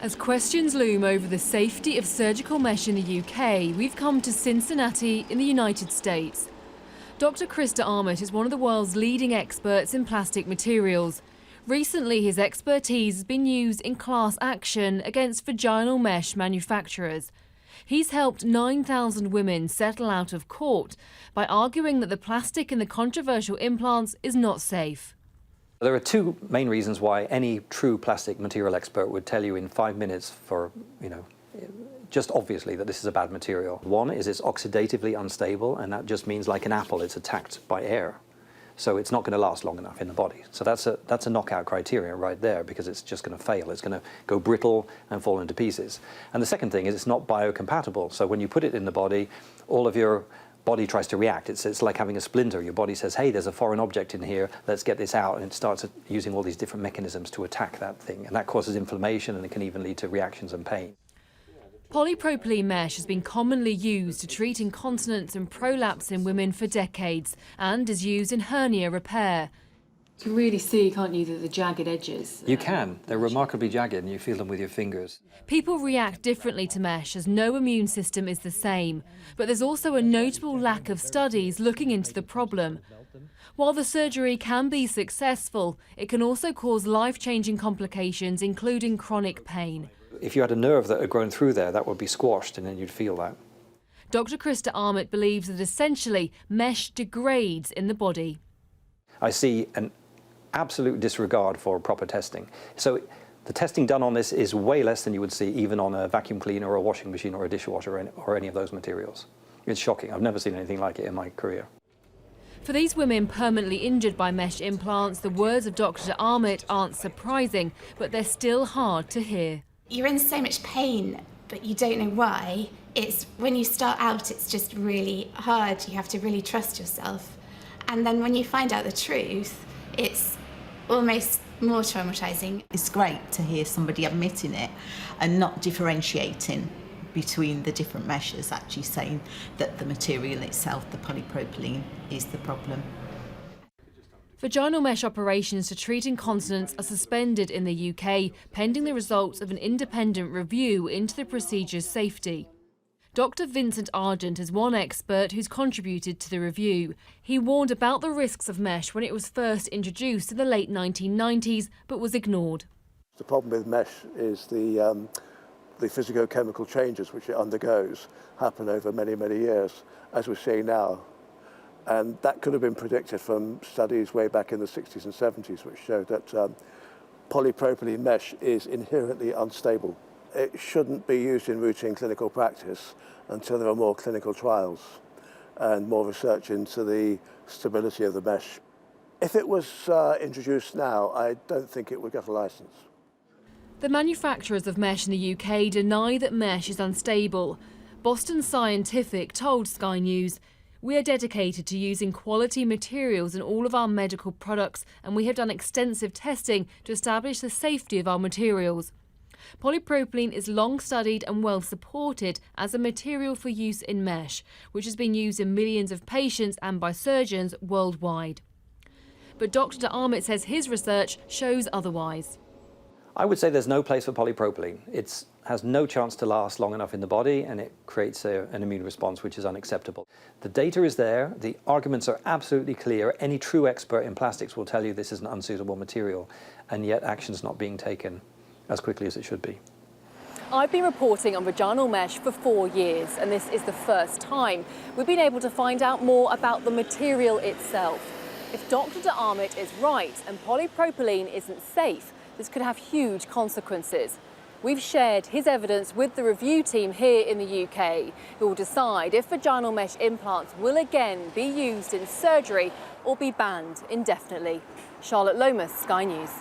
As questions loom over the safety of surgical mesh in the UK, we've come to Cincinnati in the United States. Dr. Krista Armit is one of the world's leading experts in plastic materials. Recently, his expertise has been used in class action against vaginal mesh manufacturers. He's helped 9,000 women settle out of court by arguing that the plastic in the controversial implants is not safe. There are two main reasons why any true plastic material expert would tell you in 5 minutes just obviously that this is a bad material. One is it's oxidatively unstable, and that just means like an apple, it's attacked by air. So it's not going to last long enough in the body. So that's a knockout criteria right there, because it's just going to fail. It's going to go brittle and fall into pieces. And the second thing is it's not biocompatible. So when you put it in the body, all of your body tries to react. It's like having a splinter. Your body says, hey, there's a foreign object in here, let's get this out, and it starts using all these different mechanisms to attack that thing. And that causes inflammation, and it can even lead to reactions and pain. Polypropylene mesh has been commonly used to treat incontinence and prolapse in women for decades and is used in hernia repair. You can really see, can't you, the jagged edges? You can. They're remarkably jagged, and you feel them with your fingers. People react differently to mesh, as no immune system is the same. But there's also a notable lack of studies looking into the problem. While the surgery can be successful, it can also cause life-changing complications, including chronic pain. If you had a nerve that had grown through there, that would be squashed, and then you'd feel that. Dr. Krista Armit believes that essentially mesh degrades in the body. I see an absolute disregard for proper testing. So the testing done on this is way less than you would see even on a vacuum cleaner or a washing machine or a dishwasher or any of those materials. It's shocking. I've never seen anything like it in my career. For these women permanently injured by mesh implants, the words of Dr. Armit aren't surprising, but they're still hard to hear. You're in so much pain, but you don't know why. It's when you start out, it's just really hard. You have to really trust yourself. And then when you find out the truth, it's almost more traumatizing. It's great to hear somebody admitting it and not differentiating between the different meshes, actually saying that the material itself, the polypropylene, is the problem. Vaginal mesh operations to treat incontinence are suspended in the UK, pending the results of an independent review into the procedure's safety. Dr. Vincent Argent is one expert who's contributed to the review. He warned about the risks of mesh when it was first introduced in the late 1990s, but was ignored. The problem with mesh is the physicochemical changes which it undergoes happen over many, many years, as we're seeing now. And that could have been predicted from studies way back in the 60s and 70s, which showed that polypropylene mesh is inherently unstable. It shouldn't be used in routine clinical practice until there are more clinical trials and more research into the stability of the mesh. If it was introduced now, I don't think it would get a license. The manufacturers of mesh in the UK deny that mesh is unstable. Boston Scientific told Sky News, "We are dedicated to using quality materials in all of our medical products, and we have done extensive testing to establish the safety of our materials." Polypropylene is long studied and well supported as a material for use in mesh, which has been used in millions of patients and by surgeons worldwide. But Dr. Armit says his research shows otherwise. I would say there's no place for polypropylene. It has no chance to last long enough in the body, and it creates an immune response which is unacceptable. The data is there, the arguments are absolutely clear. Any true expert in plastics will tell you this is an unsuitable material, and yet action's not being taken as quickly as it should be. I've been reporting on vaginal mesh for 4 years, and this is the first time we've been able to find out more about the material itself. If Dr. Armit is right and polypropylene isn't safe, this could have huge consequences. We've shared his evidence with the review team here in the UK, who will decide if vaginal mesh implants will again be used in surgery or be banned indefinitely. Charlotte Lomas, Sky News.